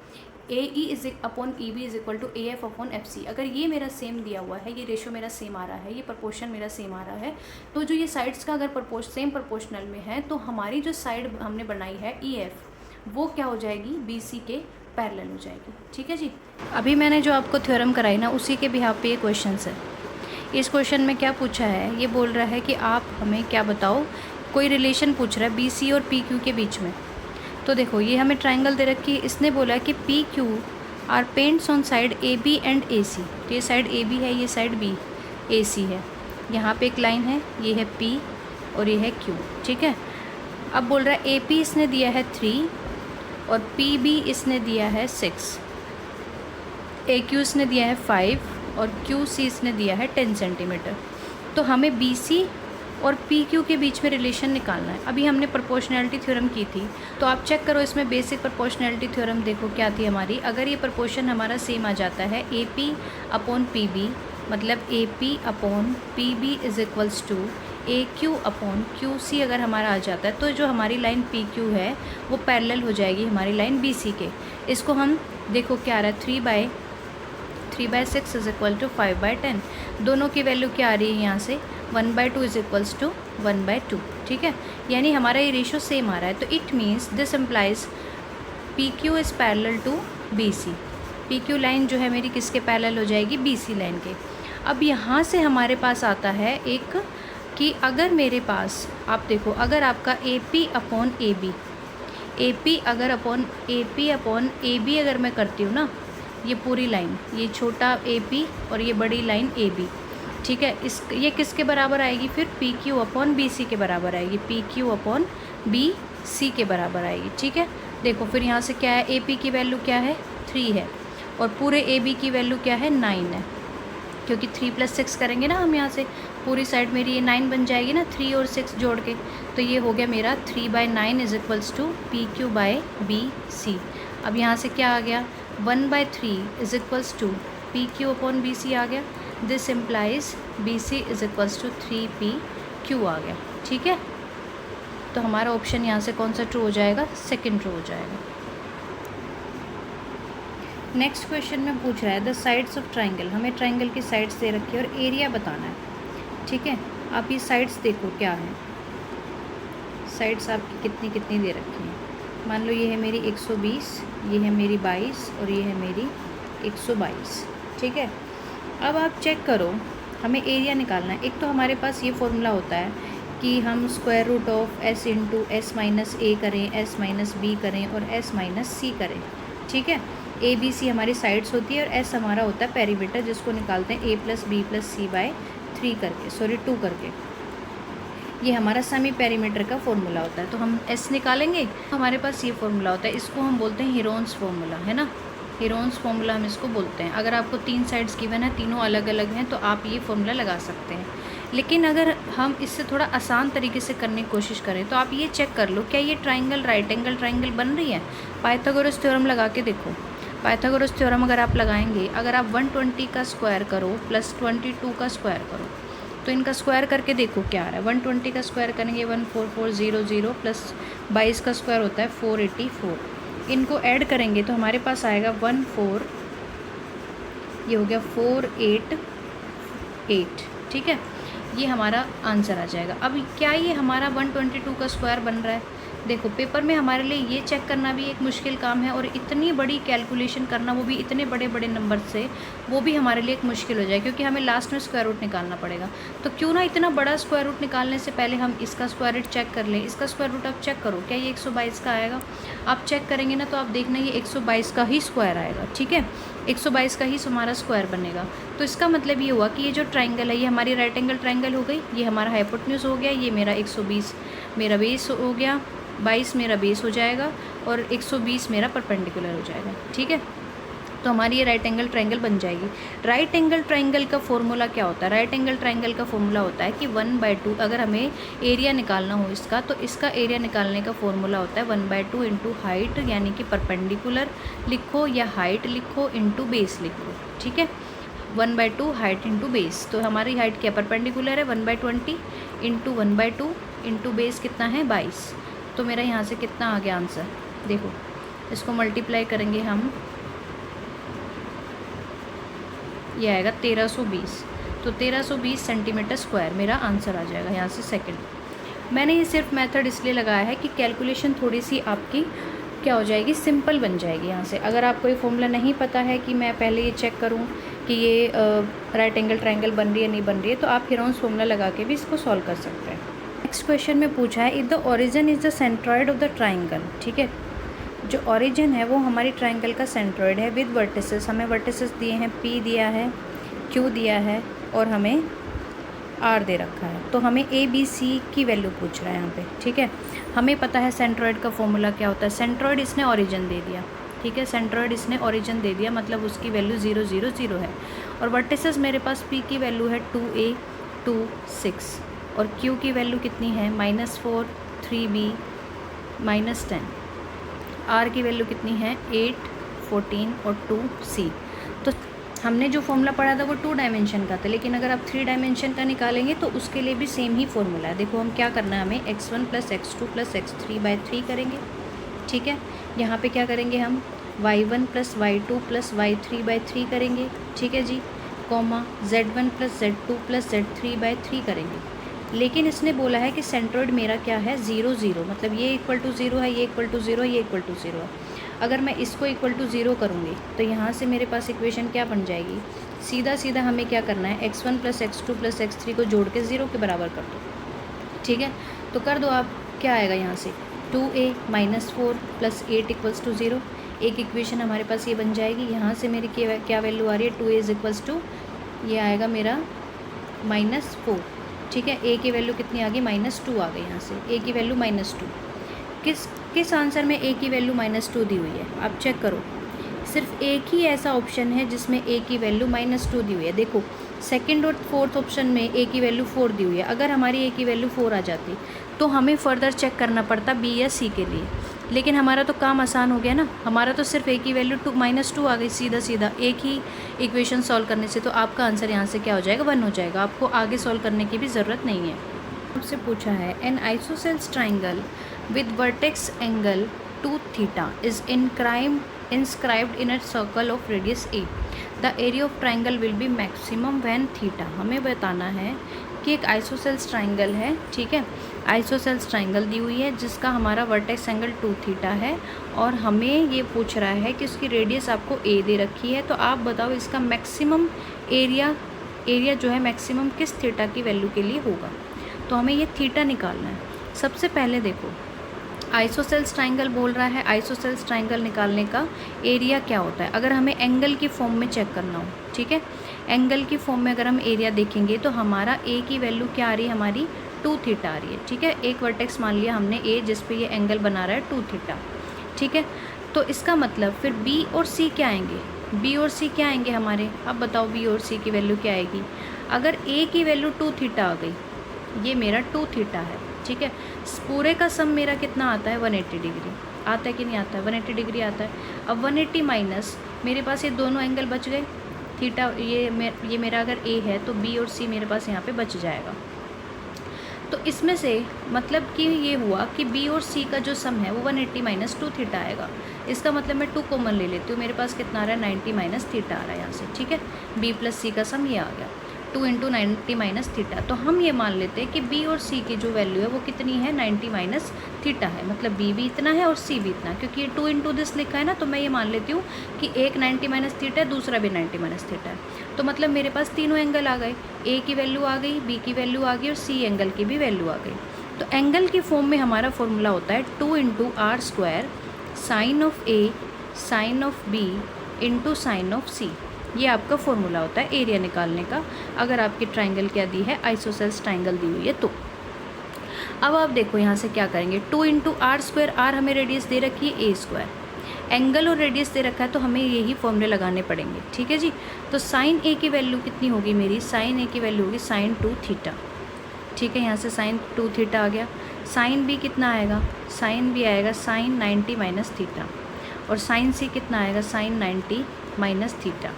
AE is upon EB is equal to AF upon FC, अगर ये मेरा सेम दिया हुआ है, ये रेशो मेरा सेम आ रहा है, ये प्रोपोर्शन मेरा सेम आ रहा है, तो जो ये साइड्स का अगर सेम प्रोपोर्शनल में है, तो हमारी जो साइड हमने बनाई है EF, वो क्या हो जाएगी, BC के पैरेलल हो जाएगी, ठीक है जी। अभी मैंने जो आपको थ्योरम कराई ना, उसी के बिहाफ पे ये क्वेश्चन है। इस क्वेश्चन में क्या पूछा है, ये बोल रहा है कि आप हमें क्या बताओ कोई रिलेशन पूछ रहा है बी सी और पी क्यू के बीच में। तो देखो ये हमें ट्राइंगल दे रखी है, इसने बोला कि P Q R points on side A B and A C. तो ये साइड ए बी है, ये साइड बी ए सी है। यहाँ पे एक लाइन है, ये है पी और ये है क्यू, ठीक है। अब बोल रहा है ए पी इसने दिया है 3 और पी बी इसने दिया है 6, ए क्यू इसने दिया है 5 और क्यू सी इसने दिया है 10 सेंटीमीटर। तो हमें बी सी और पी क्यू के बीच में रिलेशन निकालना है। अभी हमने प्रोपोर्शनैलिटी थ्योरम की थी, तो आप चेक करो इसमें बेसिक प्रोपोर्शनैलिटी थ्योरम देखो क्या थी हमारी। अगर ये प्रोपोर्शन हमारा सेम आ जाता है A P upon P B, मतलब A P upon P B is equals to A Q upon Q C अगर हमारा आ जाता है, तो जो हमारी लाइन पी क्यू है वो पैरेलल हो जाएगी हमारी लाइन बी सी के। इसको हम देखो क्या आ रहा है, 3/6 इज इक्वल टू 5/10। दोनों की वैल्यू क्या आ रही है यहाँ से, 1/2 इज इक्वल्स टू 1/2, ठीक है। यानी हमारा ये रेशो सेम आ रहा है। तो it means this implies P Q is parallel to B C. P Q line जो है मेरी किसके पैरेलल हो जाएगी, बी सी लाइन के। अब यहाँ से हमारे पास आता है एक कि अगर मेरे पास आप देखो, अगर आपका A P upon A B, A P अगर अपॉन ए बी अगर मैं करती हूँ ना, ये पूरी लाइन, ये छोटा ए पी और ये बड़ी लाइन ए बी, ठीक है। ये किसके बराबर आएगी फिर, P Q upon B C के बराबर आएगी, P Q upon B C के बराबर आएगी, ठीक है। देखो फिर यहाँ से क्या है, ए पी की वैल्यू क्या है 3 है और पूरे ए बी की वैल्यू क्या है 9 है, क्योंकि 3 + 6 करेंगे ना हम यहाँ से, पूरी साइड मेरी ये 9 बन जाएगी ना, 3 और 6 जोड़ के। तो ये हो गया मेरा 3/9 is equals to P Q by B C. अब यहाँ से क्या आ गया, 1/3 is equals to P Q upon B C आ गया। This implies B C is equals to 3PQ आ गया, ठीक है। तो हमारा ऑप्शन यहाँ से कौन सा ट्रू हो जाएगा, सेकंड ट्रू हो जाएगा। नेक्स्ट क्वेश्चन में पूछ रहा है द साइड्स ऑफ ट्राइंगल। हमें ट्राइंगल की साइड्स दे रखी है और एरिया बताना है, ठीक है। आप ये साइड्स देखो क्या है, साइड्स आपकी कितनी कितनी दे रखी हैं। मान लो ये है मेरी 120, ये है मेरी 22 और ये है मेरी 122, ठीक है। अब आप चेक करो, हमें एरिया निकालना है। एक तो हमारे पास ये फॉर्मूला होता है कि हम square root of s into s minus A करें, s माइनस बी करें और s माइनस सी करें, ठीक है। ए बी सी हमारी साइड्स होती है और s हमारा होता है पेरीमीटर, जिसको निकालते हैं a + b + c/3 करके, 2 करके। ये हमारा सेमी पेरीमीटर का फॉर्मूला होता है। तो हम s निकालेंगे, हमारे पास ये फॉर्मूला होता है, इसको हम बोलते हैं हीरोन्स फॉर्मूला, है ना। हीरोन्स फॉर्मूला हम इसको बोलते हैं। अगर आपको 3 साइड्स गिवन है, तीनों अलग अलग हैं, तो आप ये फॉर्मूला लगा सकते हैं। लेकिन अगर हम इससे थोड़ा आसान तरीके से करने की कोशिश करें, तो आप ये चेक कर लो, क्या ये ट्राइंगल राइट एंगल ट्राइंगल बन रही है। पाइथागोरस थ्योरम लगा के देखो। पाइथागोरस थ्योरम अगर आप लगाएंगे, अगर आप 120 का स्क्वायर करो प्लस 22 का स्क्वायर करो, तो इनका स्क्वायर करके देखो क्या आ रहा है। 120 का स्क्वायर करेंगे 14400 प्लस 22 का स्क्वायर होता है 484। इनको ऐड करेंगे तो हमारे पास आएगा 14, ये हो गया 488, ठीक है। ये हमारा आंसर आ जाएगा। अब क्या ये हमारा 122 का स्क्वायर बन रहा है। देखो पेपर में हमारे लिए ये चेक करना भी एक मुश्किल काम है, और इतनी बड़ी कैलकुलेशन करना, वो भी इतने बड़े बड़े नंबर से, वो भी हमारे लिए एक मुश्किल हो जाए, क्योंकि हमें लास्ट में स्क्वायर रूट निकालना पड़ेगा। तो क्यों ना इतना बड़ा स्क्वायर रूट निकालने से पहले हम इसका स्क्वायर रूट चेक कर लें। इसका स्क्वायर रूट आप चेक करो, क्या ये 122 का आएगा। आप चेक करेंगे ना, तो आप देखना ये 122 का ही स्क्वायर आएगा, ठीक है। 122 का ही हमारा स्क्वायर बनेगा। तो इसका मतलब ये हुआ कि ये जो ट्राइंगल है, ये हमारी राइट एंगल ट्राइंगल हो गई, ये हमारा हाइपोटेन्यूज हो गया, ये मेरा 120 मेरा बेस हो गया, 22 मेरा बेस हो जाएगा और 120 मेरा परपेंडिकुलर हो जाएगा, ठीक है। तो हमारी ये राइट एंगल ट्राइंगल बन जाएगी। राइट एंगल ट्राइंगल का फॉर्मूला क्या होता है। राइट एंगल ट्राइंगल का फॉर्मूला होता है कि 1/2, अगर हमें एरिया निकालना हो इसका, तो इसका एरिया निकालने का फॉर्मूला होता है 1/2 इंटू हाइट, यानी कि परपेंडिकुलर लिखो या हाइट लिखो इंटू बेस लिखो, ठीक है। 1/2 हाइट इंटू बेस। तो हमारी हाइट क्या परपेंडिकुलर है 1/20 इंटू 1/2 इंटू बेस कितना है 22। तो मेरा यहाँ से कितना आ गया आंसर, देखो इसको मल्टीप्लाई करेंगे हम, ये आएगा 1320। तो 1320 सेंटीमीटर स्क्वायर मेरा आंसर आ जाएगा यहाँ से सेकंड। मैंने ये सिर्फ मेथड इसलिए लगाया है कि कैलकुलेशन थोड़ी सी आपकी क्या हो जाएगी, सिंपल बन जाएगी यहाँ से। अगर आपको ये फॉर्मूला नहीं पता है कि मैं पहले ये चेक करूँ कि ये राइट एंगल ट्राइंगल बन रही है नहीं बन रही है, तो आप हीरोन्स फॉर्मूला लगा के भी इसको सॉल्व कर सकते हैं। नेक्स्ट क्वेश्चन में पूछा है if the origin is the centroid of the triangle, ठीक है, जो ओरिजिन है वो हमारी ट्राइंगल का सेंट्रॉइड है विद वर्टिसेस, हमें वर्टिसेस दिए हैं, P दिया है, Q दिया है और हमें R दे रखा है, तो हमें ABC की वैल्यू पूछ रहा है यहाँ पे, ठीक है। हमें पता है सेंट्रॉइड का फॉर्मूला क्या होता है, सेंट्रॉइड इसने ओरिजिन दे दिया, ठीक है, सेंट्रॉइड इसने ओरिजिन दे दिया, मतलब उसकी वैल्यू 0 0 0 है, और वर्टिसेस मेरे पास P की वैल्यू है 2A 2 6 और Q की वैल्यू कितनी है -4 3B -10, R की वैल्यू कितनी है 8 14 और 2C। तो हमने जो फॉर्मूला पढ़ा था वो 2 डायमेंशन का था, लेकिन अगर आप 3 डायमेंशन का निकालेंगे तो उसके लिए भी सेम ही फॉर्मूला है। देखो हम क्या करना है, हमें x1 + x2 + x3/3 करेंगे, ठीक है। यहाँ पे क्या करेंगे हम y1 + y2 + y3/3 करेंगे, ठीक है जी, कॉमा z1 + z2 + z3/3 करेंगे। लेकिन इसने बोला है कि सेंट्रॉइड मेरा क्या है 0 0, मतलब ये = 0 है, ये = 0 है, ये = 0 है। अगर मैं इसको = 0 करूँगी तो यहाँ से मेरे पास इक्वेशन क्या बन जाएगी, सीधा सीधा हमें क्या करना है x1 + x2 + x3 को जोड़ के 0 के बराबर कर दो, ठीक है। तो कर दो आप, क्या आएगा यहाँ से 2A -4 + 8 = 0, एक इक्वेशन हमारे पास ये बन जाएगी। यहाँ से मेरी क्या वैल्यू आ रही है, 2A = ये आएगा मेरा -4, ठीक है। A की वैल्यू कितनी आ गई -2 आ गई, यहाँ से A की वैल्यू -2। किस आंसर में A की वैल्यू -2 दी हुई है, आप चेक करो, सिर्फ एक ही ऐसा ऑप्शन है जिसमें A की वैल्यू -2 दी हुई है। देखो सेकंड और फोर्थ ऑप्शन में A की वैल्यू 4 दी हुई है, अगर हमारी A की वैल्यू 4 आ जाती तो हमें फर्दर चेक करना पड़ता B या C के लिए, लेकिन हमारा तो काम आसान हो गया ना, हमारा तो सिर्फ A की वैल्यू -2 आ गई, सीधा सीधा एक ही इक्वेशन सॉल्व करने से। तो आपका आंसर यहाँ से क्या हो जाएगा, 1 हो जाएगा, आपको आगे सॉल्व करने की भी ज़रूरत नहीं है। आपसे पूछा है N isosceles triangle with vertex angle 2 theta is inscribed in a circle of radius a. The area of triangle will be maximum when theta. हमें बताना है कि एक आइसोसेल्स ट्राइंगल है, ठीक है, आइसोसेल्स ट्राइंगल दी हुई है जिसका हमारा वर्टेक्स एंगल 2 थीटा है और हमें ये पूछ रहा है कि उसकी रेडियस आपको a दे रखी है। तो आप बताओ इसका मैक्सिमम एरिया जो है मैक्सिमम किस थीटा की वैल्यू के लिए होगा। तो हमें ये थीटा निकालना है। सबसे पहले देखो आइसोसेल्स ट्राइंगल बोल रहा है, आइसोसेल्स ट्राइंगल निकालने का एरिया क्या होता है, अगर हमें एंगल की फॉर्म में चेक करना हो, ठीक है, एंगल की फॉर्म में अगर हम एरिया देखेंगे तो हमारा A की वैल्यू क्या आ रही है, हमारी 2 थीटा आ रही है, ठीक है। एक वर्टेक्स मान लिया हमने A जिस पे ये एंगल बना रहा है 2 थीटा, ठीक है। तो इसका मतलब फिर B और C क्या आएंगे, B और C क्या आएंगे हमारे, अब बताओ B और C की वैल्यू क्या आएगी। अगर A की वैल्यू 2 थीटा आ गई, ये मेरा 2 थीटा है, ठीक है, पूरे का सम मेरा कितना आता है 180 डिग्री आता है कि नहीं आता है, 180 डिग्री आता है। अब 180 माइनस मेरे पास ये दोनों एंगल बच गए, थीटा ये मेरा अगर A है तो B और C मेरे पास यहाँ पे बच जाएगा। तो इसमें से मतलब कि ये हुआ कि B और C का जो सम है वो 180 माइनस 2 थीटा आएगा। इसका मतलब मैं 2 कॉमन ले लेती हूँ, मेरे पास कितना आ रहा है 90 माइनस थीटा आ रहा है यहाँ से, ठीक है। B + C का सम ये आ गया 2 × 90 माइनस थीटा। तो हम ये मान लेते हैं कि B और C की जो वैल्यू है वो कितनी है 90 माइनस थीटा है, मतलब B भी इतना है और C भी इतना, क्योंकि ये 2 × दिस लिखा है ना, तो मैं ये मान लेती हूँ कि एक 90 माइनस थीटा है, दूसरा भी 90 माइनस थीटा है। तो मतलब मेरे पास तीनों एंगल आ गए, A की वैल्यू आ गई, B की वैल्यू आ गई और C एंगल की भी वैल्यू आ गई। तो एंगल की फॉर्म में हमारा फॉर्मूला होता है 2 × r² sine of A sine of B × sine of C। ये आपका फॉर्मूला होता है एरिया निकालने का, अगर आपकी ट्राइंगल क्या दी है, आइसोसेल्स ट्राइंगल दी हुई है तो। अब आप देखो यहाँ से क्या करेंगे, 2 × r², r हमें रेडियस दे रखी है a², एंगल और रेडियस दे रखा है तो हमें यही फॉर्मूले लगाने पड़ेंगे, ठीक है जी। तो साइन A की वैल्यू कितनी होगी मेरी, साइन A की वैल्यू होगी साइन 2 थीटा, ठीक है, यहाँ से साइन 2 थीटा आ गया। साइन B कितना आएगा, साइन B आएगा साइन 90 माइनस थीटा, और साइन C कितना आएगा साइन 90 माइनस थीटा,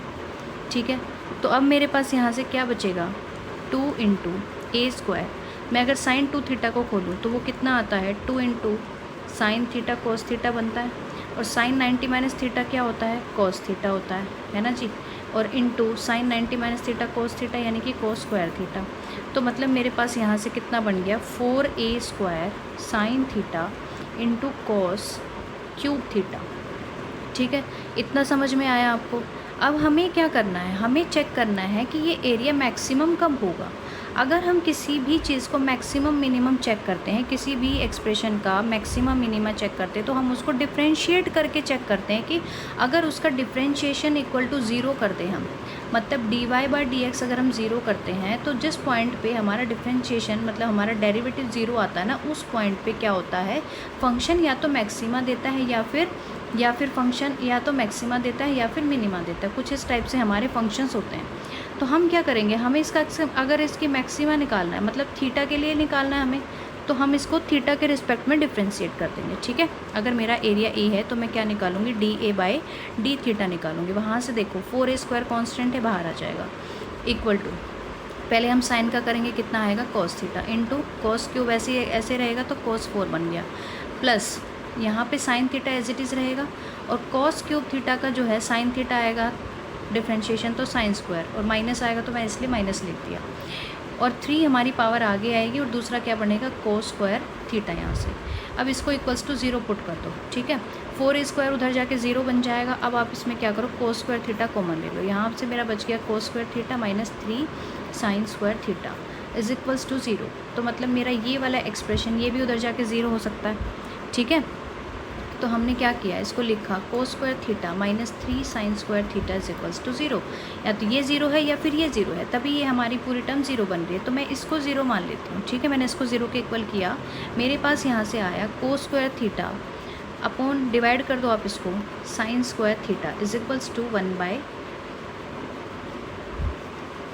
ठीक है। तो अब मेरे पास यहाँ से क्या बचेगा 2 × a², मैं अगर साइन 2 थीटा को खोलूँ तो वो कितना आता है 2 × साइन थीटा कोस थीटा बनता है, और साइन 90 माइनस थीटा क्या होता है कोस थीटा होता है ना जी, और into sine 90 minus theta cos theta यानी कि कोस स्क्वायर थीटा। तो मतलब मेरे पास यहाँ से कितना बन गया 4a² sine theta into cos cube theta, ठीक है। इतना समझ में आया आपको। अब हमें क्या करना है, हमें चेक करना है कि ये एरिया मैक्सिमम कब होगा। अगर हम किसी भी चीज़ को मैक्सिमम मिनिमम चेक करते हैं, किसी भी एक्सप्रेशन का मैक्सिमम मिनिमम चेक करते हैं, तो हम उसको डिफ्रेंशिएट करके चेक करते हैं कि अगर उसका डिफ्रेंशिएशन इक्वल टू ज़ीरो कर दें हम, मतलब dy/dx अगर हम ज़ीरो करते हैं तो जिस पॉइंट पे हमारा डिफ्रेंशिएशन मतलब हमारा डेरिवेटिव ज़ीरो आता है ना, उस पॉइंट पे क्या होता है, फंक्शन या तो मैक्सिमा देता है या फिर फंक्शन या तो मैक्सिमा देता है या फिर मिनिमा देता है। कुछ इस टाइप से हमारे फंक्शंस होते हैं। तो हम क्या करेंगे, हमें इसका अगर इसकी मैक्सिमा निकालना है, मतलब थीटा के लिए निकालना है हमें, तो हम इसको थीटा के रिस्पेक्ट में डिफ्रेंशिएट कर देंगे। ठीक है, अगर मेरा एरिया ए है तो मैं क्या निकालूंगी, dA/d थीटा निकालूंगी। वहाँ से देखो 4a² कॉन्स्टेंट है, बाहर आ जाएगा, इक्वल टू, पहले हम साइन का करेंगे, कितना आएगा cos theta into cos cube, ऐसे रहेगा तो cos 4 बन गया, प्लस यहाँ पे sine theta as it is रहेगा, और cos क्यूब थीटा का जो है साइन थीटा आएगा डिफ्रेंशिएशन तो साइन स्क्वायर, और माइनस आएगा तो मैं इसलिए माइनस लिख दिया, और 3 हमारी पावर आगे आएगी, और दूसरा क्या बनेगा cos स्क्वायर थीटा यहाँ से। अब इसको इक्वल्स टू 0 पुट कर दो। ठीक है, 4a² उधर जाके 0 बन जाएगा। अब आप इसमें क्या करो, cos स्क्वायर थीटा कॉमन ले लो, यहाँ से मेरा बच गया cos square theta minus 3 sine square theta is equals to 0। तो मतलब मेरा ये वाला एक्सप्रेशन ये भी उधर जाके 0 हो सकता है। ठीक है, तो हमने क्या किया, इसको लिखा cos square theta minus 3 sine square theta is equals to 0। या तो ये 0 है या फिर ये 0 है, तभी ये हमारी पूरी टर्म 0 बन रही है, तो मैं इसको 0 मान लेती हूँ। ठीक है, मैंने इसको 0 के इक्वल किया, मेरे पास यहाँ से आया cos square theta upon, divide कर दो आप इसको, sine square theta is equals to 1/,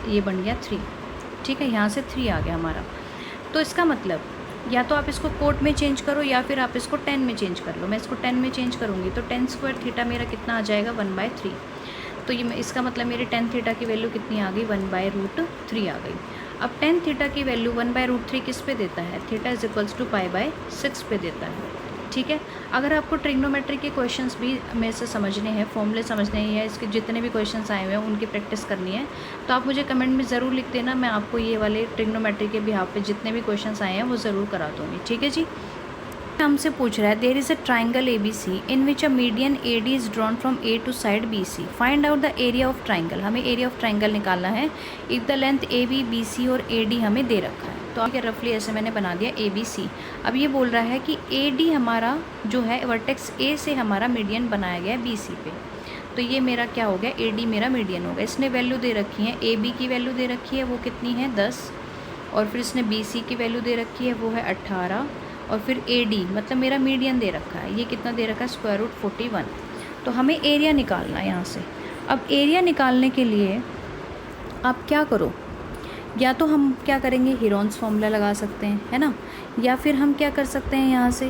ये बन गया 3। ठीक है, यहाँ से 3 आ गया हमारा। तो इसका मतलब या तो आप इसको कोट में चेंज करो या फिर आप इसको 10 में चेंज कर लो। मैं इसको 10 में चेंज करूँगी तो 10 स्क्वायर थीटा मेरा कितना आ जाएगा, 1/3। तो ये इसका मतलब मेरी 10 थीटा की वैल्यू कितनी आ गई, 1/√3 आ गई। अब 10 थीटा की वैल्यू 1/√3 किस पे देता है, थीटा इज इक्वल्स टू π/6 पे देता है। ठीक है, अगर आपको ट्रिग्नोमेट्री के क्वेश्चंस भी मेरे से समझने हैं, फॉर्मूले समझने हैं, या इसके जितने भी क्वेश्चंस आए हुए हैं उनकी प्रैक्टिस करनी है, तो आप मुझे कमेंट में ज़रूर लिख देना, मैं आपको ये वाले ट्रिग्नोमेट्री के बिहाफ पे जितने भी क्वेश्चंस आए हैं वो ज़रूर करा दूँगी। ठीक है जी, हमसे पूछ रहा है, there is a triangle ABC in which a median AD is drawn from A to side BC, find out the area of triangle. हमें एरिया ऑफ ट्राइंगल निकालना है if the length AB, BC और AD हमें दे रखा है। तो आगे रफली ऐसे मैंने बना दिया ABC। अब ये बोल रहा है कि AD हमारा जो है वर्टेक्स A से हमारा मीडियन बनाया गया है BC पे, तो ये मेरा क्या हो गया, AD मेरा मीडियन हो गया। इसने वैल्यू दे रखी है, AB की वैल्यू दे रखी है वो कितनी है 10, और फिर इसने BC की वैल्यू दे रखी है वो है 18, और फिर AD मतलब मेरा मीडियन दे रखा है, ये कितना दे रखा है √41। तो हमें एरिया निकालना है यहाँ से। अब एरिया निकालने के लिए आप क्या करो, या तो हम क्या करेंगे, हीरोन्स फार्मूला लगा सकते हैं, है ना, या फिर हम क्या कर सकते हैं, यहाँ से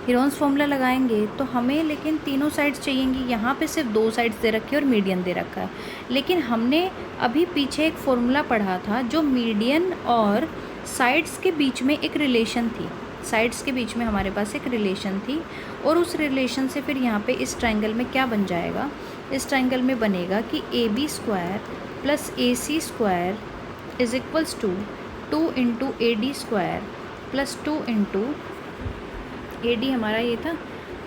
हीरोन्स फार्मूला लगाएंगे तो हमें लेकिन तीनों साइड्स चाहिएंगी। यहाँ पे सिर्फ 2 साइड्स दे रखी है और मीडियन दे रखा है, लेकिन हमने अभी पीछे एक फॉर्मूला पढ़ा था जो मीडियन और साइड्स के बीच में एक रिलेशन थी, साइड्स के बीच में हमारे पास एक रिलेशन थी, और उस रिलेशन से फिर यहाँ पे इस ट्रायंगल में क्या बन जाएगा, इस ट्रायंगल में बनेगा कि AB² plus AC² is equals to 2 × AD² plus 2 × AD हमारा ये था,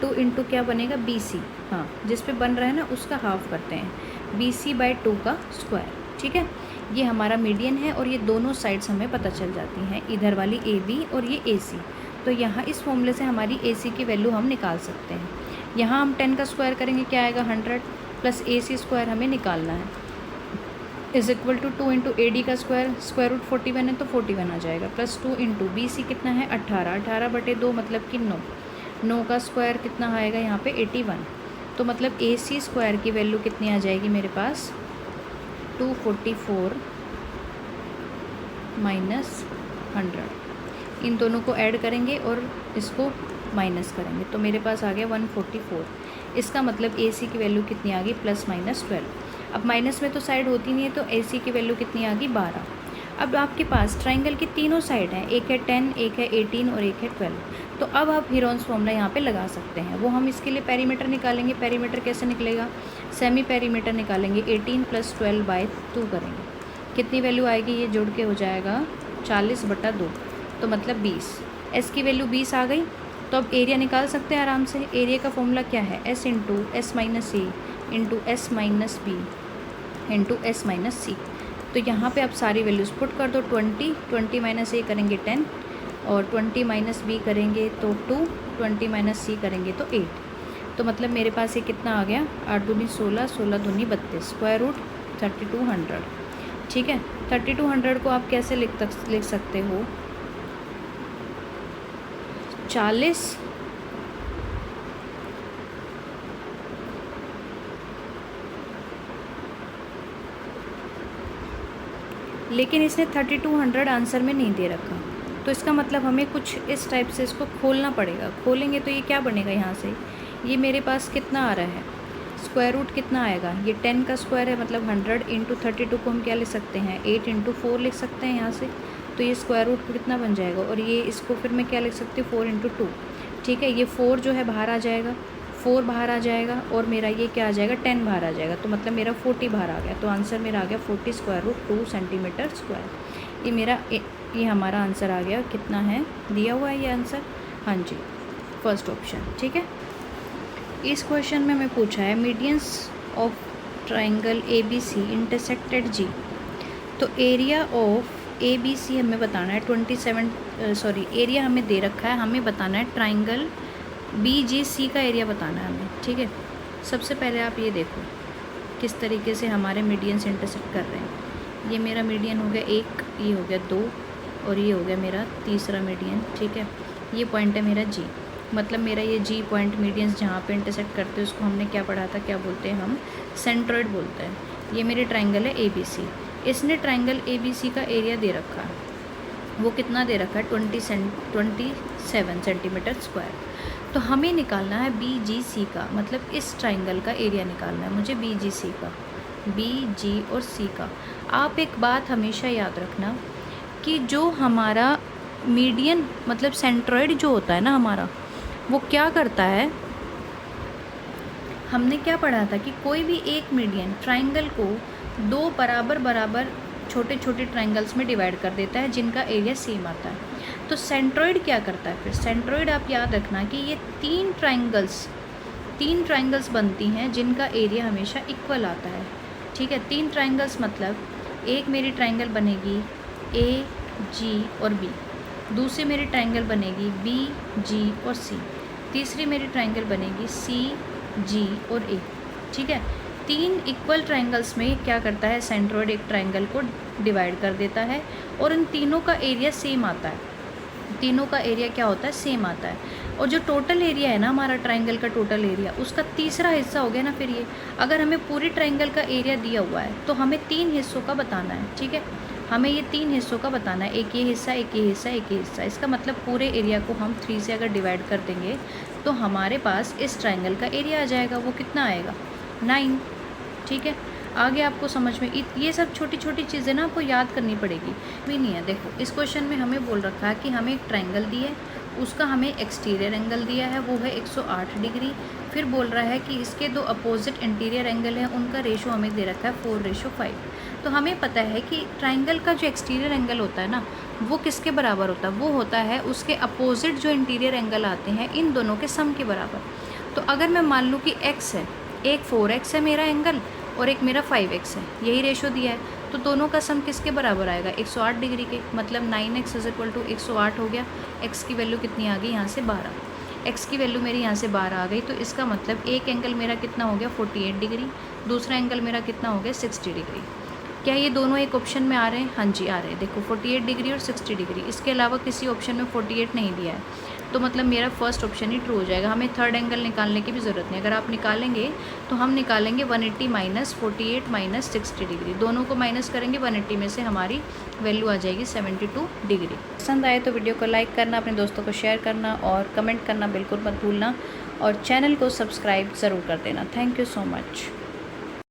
2 × क्या बनेगा BC, हाँ जिस पे बन रहा है ना उसका हाफ करते हैं, BC/2 का स्क्वायर। ठीक है, ये हमारा मीडियन है और ये दोनों साइड्स हमें पता चल जाती हैं, इधर वाली AB और ये AC। तो यहाँ इस फॉर्मूले से हमारी AC की वैल्यू हम निकाल सकते हैं। यहाँ हम 10 का स्क्वायर करेंगे, क्या आएगा 100, प्लस AC² हमें निकालना है, इज इक्वल टू 2 × AD का स्क्वायर, √41 है तो 41 आ जाएगा, प्लस 2 × BC कितना है 18, 18/2 मतलब कि 9, 9 का स्क्वायर कितना आएगा यहाँ पे 81। तो मतलब AC² की वैल्यू कितनी आ जाएगी मेरे पास 244 माइनस 100। इन दोनों को ऐड करेंगे और इसको माइनस करेंगे तो मेरे पास आ गया 144। इसका मतलब AC की वैल्यू कितनी आ गई +/-12। अब माइनस में तो साइड होती नहीं है तो AC की वैल्यू कितनी आ गई 12। अब आपके पास ट्राइंगल की तीनों साइड हैं, एक है 10, एक है 18 और एक है 12। तो अब आप हीरोन्स फॉर्मूला यहाँ पे लगा सकते हैं। वो हम इसके लिए पेरीमीटर निकालेंगे। पेरीमीटर कैसे निकलेगा, सेमी पेरीमीटर निकालेंगे, 18 + 12/2 करेंगे, कितनी वैल्यू आएगी, ये जुड़ के हो जाएगा 40/2, तो मतलब 20। S की वैल्यू 20 आ गई। तो अब एरिया निकाल सकते हैं आराम से। एरिया का फॉर्मूला क्या है, S × S - A × S - B × S - C। तो यहाँ पे आप सारी वैल्यूज़ पुट कर दो। 20 माइनस ए करेंगे 10, और 20 माइनस बी करेंगे तो 2, 20 माइनस सी करेंगे तो 8। तो मतलब मेरे पास ये कितना आ गया, 8 दूनी 16, 16 दूनी 32, स्क्वायर रूट 3200। ठीक है, 3200 को आप कैसे लिख सकते हो, 40 लेकिन इसने 3200 आंसर में नहीं दे रखा, तो इसका मतलब हमें कुछ इस टाइप से इसको खोलना पड़ेगा। खोलेंगे तो ये क्या बनेगा, यहाँ से ये मेरे पास कितना आ रहा है, स्क्वायर रूट कितना आएगा, ये 10 का स्क्वायर है, मतलब 100 इंटू 32 को हम क्या लिख सकते हैं, 8 इंटू 4 लिख सकते हैं यहाँ से। तो ये स्क्वायर रूट कितना बन जाएगा, और ये इसको फिर मैं क्या लिख सकती हूँ, 4 इंटू 2। ठीक है, ये 4 जो है बाहर आ जाएगा, 4 बाहर आ जाएगा, और मेरा ये क्या आ जाएगा, 10 बाहर आ जाएगा, तो मतलब मेरा 40 बाहर आ गया। तो आंसर मेरा आ गया 40 स्क्वायर रूट 2 सेंटीमीटर स्क्वायर। ये मेरा ये हमारा आंसर आ गया। कितना है दिया हुआ है ये आंसर, हाँ जी, फर्स्ट ऑप्शन। ठीक है, इस क्वेश्चन में हमें पूछा है medians of triangle ABC intersected G। तो एरिया ऑफ ABC हमें बताना है 27, एरिया हमें दे रखा है, हमें बताना है ट्राइंगल BGC का एरिया बताना है हमें। ठीक है, सबसे पहले आप ये देखो किस तरीके से हमारे मीडियंस इंटरसेक्ट कर रहे हैं। ये मेरा मीडियन हो गया 1, ये हो गया 2, और ये हो गया मेरा तीसरा मीडियन। ठीक है, ये पॉइंट है मेरा G, मतलब मेरा ये G पॉइंट मीडियंस जहाँ पे इंटरसेक्ट करते हैं उसको हमने क्या पढ़ा था, क्या बोलते हैं हम, सेंट्रॉइड बोलते हैं। ये मेरी ट्राइंगल है ABC, इसने ट्राइंगल ABC का एरिया दे रखा है, वो कितना दे रखा है, 27 सेंटीमीटर स्क्वायर। तो हमें निकालना है BGC का, मतलब इस ट्राइंगल का एरिया निकालना है मुझे, BGC का, BG और C का। आप एक बात हमेशा याद रखना कि जो हमारा मीडियन मतलब सेंट्रॉइड जो होता है ना हमारा, वो क्या करता है, हमने क्या पढ़ा था कि कोई भी एक मीडियन ट्राइंगल को 2 बराबर छोटे छोटे ट्राइंगल्स में डिवाइड कर देता है जिनका एरिया सेम आता है। तो सेंट्रॉइड क्या करता है, फिर सेंट्रॉइड आप याद रखना कि ये 3 ट्राइंगल्स बनती हैं जिनका एरिया हमेशा इक्वल आता है। ठीक है, 3 ट्राइंगल्स मतलब एक मेरी ट्राइंगल बनेगी AG और B, दूसरी मेरी ट्राइंगल बनेगी BG और C, तीसरी मेरी ट्राइंगल बनेगी CG और A। ठीक है, 3 इक्वल ट्राइंगल्स में क्या करता है, सेंट्रॉइड एक ट्राइंगल को डिवाइड कर देता है, और इन तीनों का एरिया सेम आता है। तीनों का एरिया क्या होता है, सेम आता है। और जो टोटल एरिया है ना हमारा ट्राइंगल का टोटल एरिया, उसका तीसरा हिस्सा हो गया ना फिर ये। अगर हमें पूरी ट्राइंगल का एरिया दिया हुआ है तो हमें 3 हिस्सों का बताना है। ठीक है, हमें ये 3 हिस्सों का बताना है, एक ये हिस्सा, एक ये हिस्सा, एक ये हिस्सा। इसका मतलब पूरे एरिया को हम 3 से अगर डिवाइड कर देंगे तो हमारे पास इस ट्राइंगल का एरिया आ जाएगा। वो कितना आएगा, 9। ठीक है, आगे आपको समझ में ये सब छोटी छोटी चीज़ें ना आपको याद करनी पड़ेगी। भी नहीं है, देखो इस क्वेश्चन में हमें बोल रखा है कि हमें एक ट्राइंगल दी है, उसका हमें एक्सटीरियर एंगल दिया है, वो है 108 डिग्री। फिर बोल रहा है कि इसके 2 अपोजिट इंटीरियर एंगल हैं, उनका रेशो हमें दे रखा है 4:5। तो हमें पता है कि ट्राइंगल का जो एक्सटीरियर एंगल होता है ना, वो किसके बराबर होता है, वो होता है उसके अपोजिट जो इंटीरियर एंगल आते हैं इन दोनों के सम के बराबर। तो अगर मैं मान लूँ कि x है, एक 4x है मेरा एंगल और एक मेरा 5x है, यही रेशो दिया है, तो दोनों का सम किसके बराबर आएगा, 108 डिग्री के। मतलब 9x = 108 हो गया। x की वैल्यू कितनी आ गई, यहाँ से 12। x की वैल्यू मेरी यहाँ से 12 आ गई, तो इसका मतलब एक एंगल मेरा कितना हो गया, 48 डिग्री, दूसरा एंगल मेरा कितना हो गया, 60 डिग्री। क्या ये दोनों एक ऑप्शन में आ रहे हैं, हाँ जी आ रहे हैं। देखो 48 डिग्री और 60 डिग्री, इसके अलावा किसी ऑप्शन में 48 नहीं दिया है, तो मतलब मेरा फर्स्ट ऑप्शन ही ट्रू हो जाएगा। हमें थर्ड एंगल निकालने की भी ज़रूरत नहीं। अगर आप निकालेंगे तो हम निकालेंगे 180 - 48 - 60 डिग्री, दोनों को माइनस करेंगे, 180 में से हमारी वैल्यू आ जाएगी 72 डिग्री। पसंद आए तो वीडियो को लाइक करना, अपने दोस्तों को शेयर करना और कमेंट करना बिल्कुल मत भूलना, और चैनल को सब्सक्राइब ज़रूर कर देना। Thank you so much.